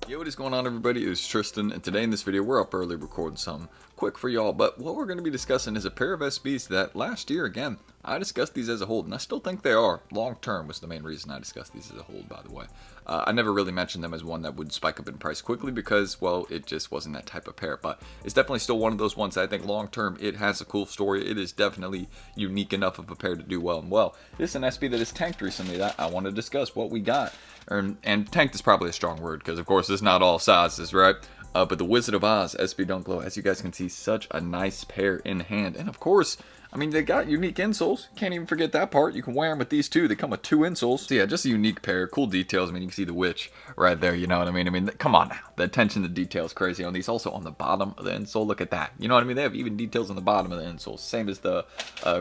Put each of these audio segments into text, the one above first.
Yo, what is going on, everybody? It's Tristan, and today in this video we're up early recording something quick for y'all. But what we're going to be discussing is a pair of SBs that last year, again, I discussed these as a hold, and I still think they are. Long term was the main reason I discussed these as a hold, by the way. I never really mentioned them as one that would spike up in price quickly because, well, it just wasn't that type of pair. But it's definitely still one of those ones that I think long term it has a cool story. It is definitely unique enough of a pair to do well. And well, this is an SB that has tanked recently that I want to discuss what we got. And tanked is probably a strong word because, of course, it's not all sizes, right? But the Wizard of Oz SB Dunk Low, as you guys can see, such a nice pair in hand. And, of course, I mean, they got unique insoles. Can't even forget that part. You can wear them with these two. They come with 2 insoles. So, yeah, just a unique pair. Cool details. I mean, you can see the witch right there. You know what I mean? I mean, come on now. The attention to detail is crazy on these. Also, on the bottom of the insole, look at that. You know what I mean? They have even details on the bottom of the insole. Same as the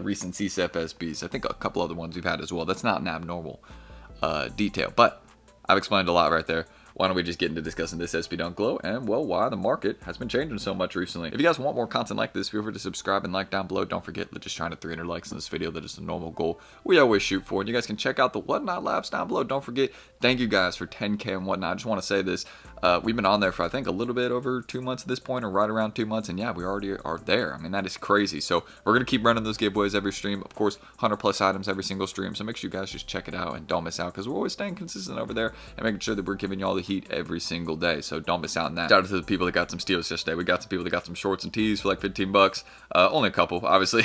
recent CSEP SBs. I think a couple other ones we've had as well. That's not an abnormal detail. But I've explained a lot right there. Why don't we just get into discussing this SB Dunk Low and, well, why the market has been changing so much recently. If you guys want more content like this, feel free to subscribe and like down below. Don't forget, we're just trying to 300 likes in this video. That is the normal goal we always shoot for. And you guys can check out the Whatnot Labs down below. Don't forget, thank you guys for 10K and whatnot. I just want to say this. We've been on there for, I think, a little bit over 2 months at this point, or right around 2 months. And yeah, we already are there. I mean, that is crazy. So we're going to keep running those giveaways every stream. Of course, 100 plus items every single stream. So make sure you guys just check it out and don't miss out, because we're always staying consistent over there and making sure that we're giving you all the heat every single day, so don't miss out on that. Shout out to the people that got some steals yesterday. We got some people that got some shorts and tees for like 15 bucks. Only a couple, obviously.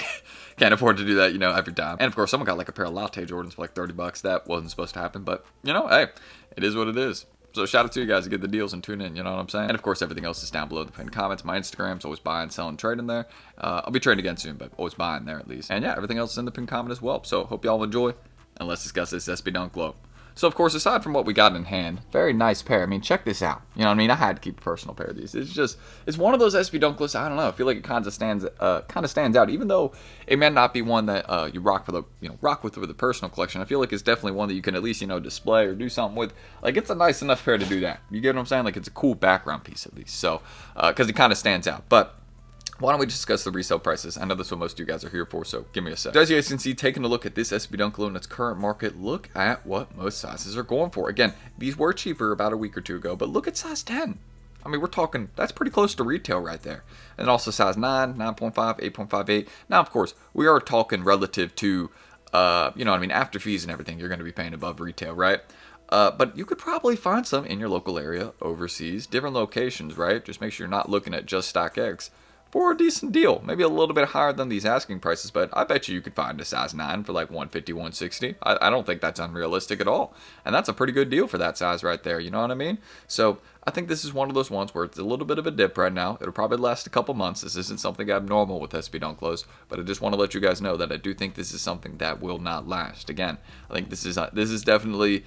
Can't afford to do that, you know, every time. And of course, someone got like a pair of latte Jordans for like 30 bucks. That wasn't supposed to happen, but you know, hey, it is what it is. So shout out to you guys to get the deals and tune in, you know what I'm saying? And of course, everything else is down below the pinned comments. My Instagram's always buying, selling, trading there. I'll be trading again soon, but always buying there at least. And yeah, everything else is in the pinned comment as well. So hope y'all enjoy, and let's discuss this SB Dunk Low. So, of course, aside from what we got in hand, very nice pair. I mean, check this out. You know what I mean? I had to keep a personal pair of these. It's one of those SB Dunk lists. I don't know. I feel like it kind of stands out, even though it may not be one that you rock with a personal collection. I feel like it's definitely one that you can at least, display or do something with. Like, it's a nice enough pair to do that. You get what I'm saying? Like, it's a cool background piece at least. So, because it kind of stands out. But why don't we discuss the resale prices? I know that's what most of you guys are here for, so give me a sec. So as you guys can see, taking a look at this SB Dunk Low in its current market, look at what most sizes are going for. Again, these were cheaper about a week or two ago, but look at size 10. I mean, we're talking, that's pretty close to retail right there. And also size 9, 9.5, 8.58. Now, of course, we are talking relative to, after fees and everything, you're going to be paying above retail, right? But you could probably find some in your local area, overseas, different locations, right? Just make sure you're not looking at just StockX for a decent deal. Maybe a little bit higher than these asking prices, but I bet you could find a size 9 for like 150, 160. I don't think that's unrealistic at all. And that's a pretty good deal for that size right there, you know what I mean? So I think this is one of those ones where it's a little bit of a dip right now. It'll probably last a couple months. This isn't something abnormal with SB Dunk Lows, but I just want to let you guys know that I do think this is something that will not last. Again, I think this is definitely,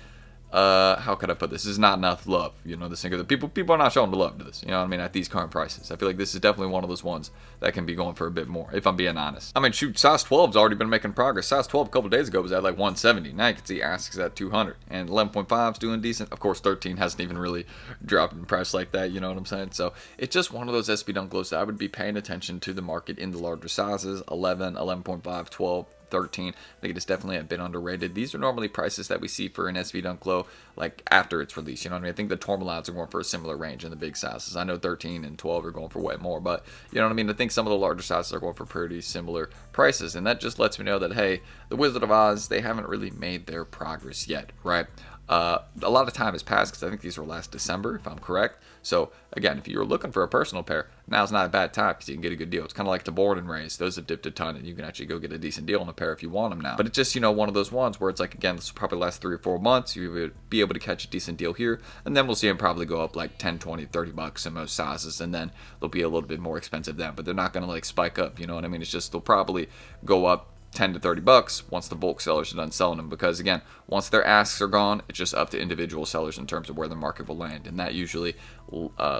how could I put this? This is not enough love, the single. The people are not showing the love to this, you know what I mean, at these current prices. I feel like this is definitely one of those ones that can be going for a bit more, if I'm being honest. I mean, shoot, size 12's already been making progress. Size 12 a couple days ago was at like 170. Now you can see asks at 200, and 11.5's doing decent. Of course, 13 hasn't even really dropped in price like that, you know what I'm saying? So it's just one of those SB Dunk Lows that I would be paying attention to the market in the larger sizes, 11, 11.5, 12, 13. I think it is definitely a bit underrated. These are normally prices that we see for an SB Dunk Low like after its release, you know what I mean? I think the Tourmalines are going for a similar range in the big sizes. I know 13 and 12 are going for way more, but you know what I mean? I think some of the larger sizes are going for pretty similar prices, and that just lets me know that, hey, the Wizard of Oz, they haven't really made their progress yet, right? A lot of time has passed because I think these were last December, if I'm correct. So, again, if you're looking for a personal pair, now's not a bad time because you can get a good deal. It's kind of like the Born and Raised. Those have dipped a ton, and you can actually go get a decent deal on a pair if you want them now. But it's just, one of those ones where it's like, again, this will probably last 3 or 4 months. You would be able to catch a decent deal here, and then we'll see them probably go up like 10, 20, 30 bucks in most sizes, and then they'll be a little bit more expensive then. But they're not going to like spike up, you know what I mean? It's just they'll probably go up 10 to 30 bucks once the bulk sellers are done selling them, because again, once their asks are gone, it's just up to individual sellers in terms of where the market will land, and that usually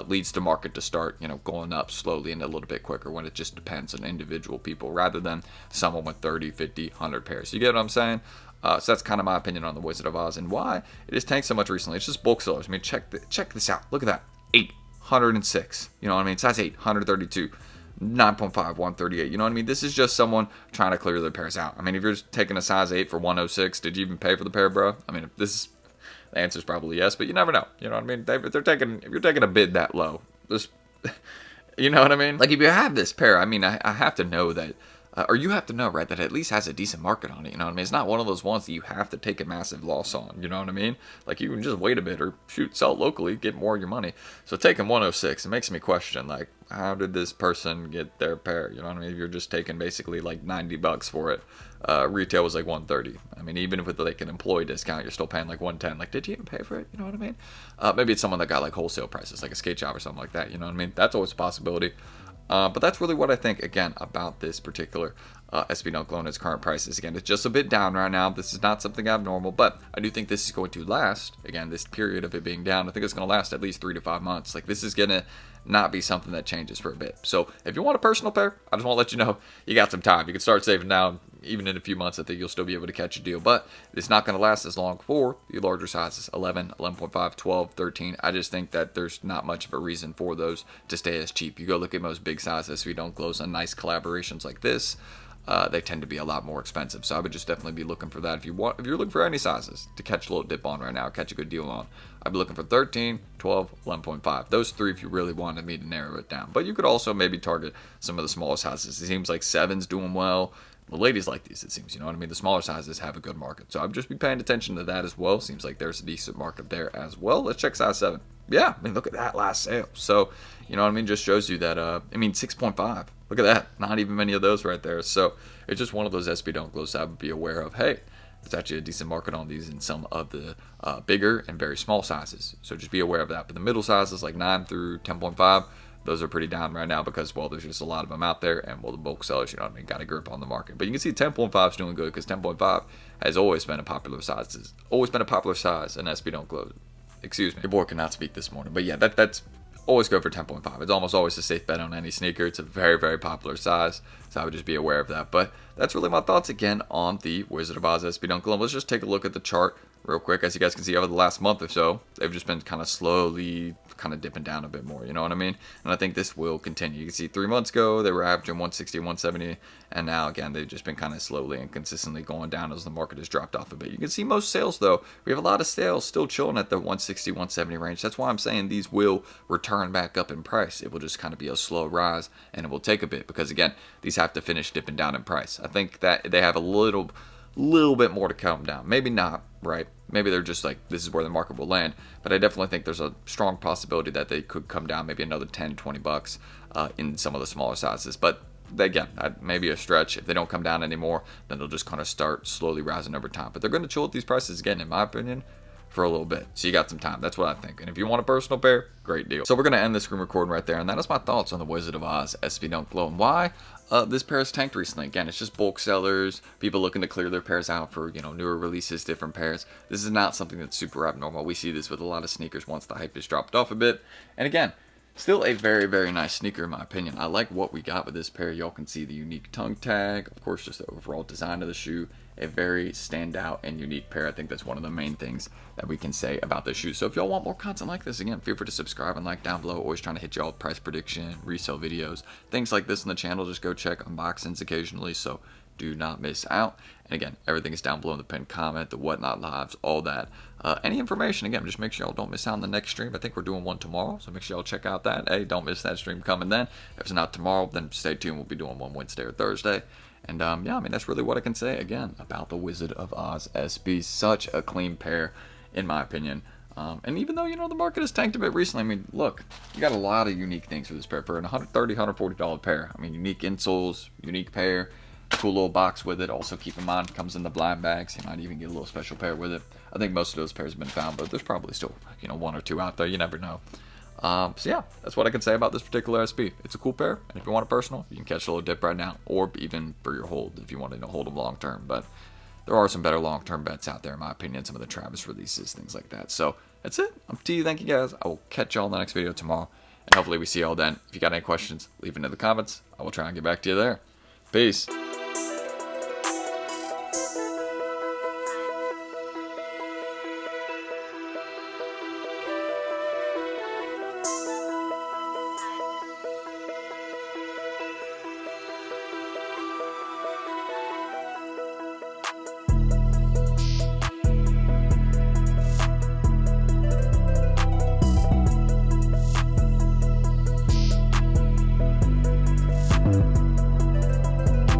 leads the market to start going up slowly and a little bit quicker when it just depends on individual people rather than someone with 30, 50, 100 pairs. You get what I'm saying? So that's kind of my opinion on the Wizard of Oz and why it has tanked so much recently. It's just bulk sellers. I mean, check this out. Look at that. 806. You know what I mean? Size 8, 132. 9.5, 138. You know what I mean? This is just someone trying to clear their pairs out. I mean, if you're taking a size 8 for 106, did you even pay for the pair, bro? I mean, this The answer is probably yes, but you never know. You know what I mean? If you're taking a bid that low, just you know what I mean? Like, if you have this pair, I mean, I have to know that, or you have to know, right, that it at least has a decent market on it. You know what I mean? It's not one of those ones that you have to take a massive loss on. You know what I mean? Like, you can just wait a bit or shoot, sell it locally, get more of your money. So taking 106, it makes me question, like, how did this person get their pair? You know what I mean? If you're just taking basically like $90 for it. Retail was like 130. I mean, even with like an employee discount, you're still paying like 110. Like, did you even pay for it? You know what I mean? Maybe it's someone that got like wholesale prices, like a skate shop or something like that. You know what I mean? That's always a possibility. But that's really what I think, again, about this particular SB Dunk loan. Its current prices, again, it's just a bit down right now. This is not something abnormal, but I do think this is going to last. Again, this period of it being down, I think it's going to last at least 3 to 5 months. Like, this is going to not be something that changes for a bit. So if you want a personal pair, I just want to let you know you got some time. You can start saving now. Even in a few months, I think you'll still be able to catch a deal, but it's not going to last as long for the larger sizes, 11, 11.5, 12, 13. I just think that there's not much of a reason for those to stay as cheap. You go look at most big sizes, we don't close on nice collaborations like this. They tend to be a lot more expensive. So I would just definitely be looking for that. If you're looking for any sizes to catch a little dip on right now, catch a good deal on, I'd be looking for 13, 12, 11.5. Those three if you really wanted me to narrow it down. But you could also maybe target some of the smaller sizes. It seems like 7's doing well. The ladies like these, it seems, you know what I mean? The smaller sizes have a good market. So I'd just be paying attention to that as well. Seems like there's a decent market there as well. Let's check size 7. Yeah, I mean, look at that last sale. So, you know what I mean? Just shows you that, 6.5. Look at that. Not even many of those right there. So it's just one of those SB Dunk lows I would be aware of. Hey, there's actually a decent market on these in some of the bigger and very small sizes. So just be aware of that. But the middle sizes, like 9 through 10.5, those are pretty down right now because, well, there's just a lot of them out there, and, well, the bulk sellers, you know what I mean, got a grip on the market. But you can see 10.5 is doing good because 10.5 has always been a popular size. It's always been a popular size in SB Dunk lows. Excuse me, your boy cannot speak this morning. But yeah, that's always go for 10.5. It's almost always a safe bet on any sneaker. It's a very, very popular size, so I would just be aware of that. But that's really my thoughts again on the Wizard of Oz SB Dunk loan. Let's just take a look at the chart real quick. As you guys can see, over the last month or so, they've just been kind of slowly kind of dipping down a bit more, you know what I mean? And I think this will continue. You can see 3 months ago, they were averaging 160, 170, and now, again, they've just been kind of slowly and consistently going down as the market has dropped off a bit. You can see most sales, though, we have a lot of sales still chilling at the 160, 170 range. That's why I'm saying these will return back up in price. It will just kind of be a slow rise, and it will take a bit because, again, these have to finish dipping down in price. I think that they have a little bit more to come down. Maybe not, right? Maybe they're just like, this is where the market will land. But I definitely think there's a strong possibility that they could come down maybe another 10, 20 bucks in some of the smaller sizes. But again, maybe a stretch. If they don't come down anymore, then they'll just kind of start slowly rising over time. But they're going to chill at these prices again, in my opinion, for a little bit. So you got some time. That's what I think. And if you want a personal pair, great deal. So we're going to end this screen recording right there. And that is my thoughts on the Wizard of Oz SB Dunk loan. Why? This pair has tanked recently. Again, it's just bulk sellers, people looking to clear their pairs out for, newer releases, different pairs. This is not something that's super abnormal. We see this with a lot of sneakers once the hype has dropped off a bit. And again, still a very, very nice sneaker in my opinion. I like what we got with this pair. Y'all can see the unique tongue tag. Of course, just the overall design of the shoe. A very standout and unique pair. I think that's one of the main things that we can say about this shoe. So if y'all want more content like this, again, feel free to subscribe and like down below. Always trying to hit y'all price prediction, resale videos, things like this on the channel. Just go check unboxings occasionally, so do not miss out. And again, everything is down below in the pinned comment, the whatnot lives, all that. Any information, again, just make sure y'all don't miss out on the next stream. I think we're doing one tomorrow, so make sure y'all check out that. Hey, don't miss that stream coming then. If it's not tomorrow, then stay tuned. We'll be doing one Wednesday or Thursday. And yeah, I mean, that's really what I can say, again, about the Wizard of Oz SB. Such a clean pair, in my opinion. And even though, the market has tanked a bit recently, I mean, look, you got a lot of unique things for this pair. For a $130, $140 pair, I mean, unique insoles, unique pair, cool little box with it. Also, keep in mind, it comes in the blind bags. You might even get a little special pair with it. I think most of those pairs have been found, but there's probably still, one or two out there. You never know. So yeah, that's what I can say about this particular SB. It's a cool pair, and if you want a personal, you can catch a little dip right now, or even for your hold if you want to hold them long term. But there are some better long term bets out there, in my opinion. Some of the Travis releases, things like that. So that's it. I'm T. Thank you guys. I will catch y'all in the next video tomorrow, and hopefully we see y'all then. If you got any questions, leave it in the comments. I will try and get back to you there. Peace.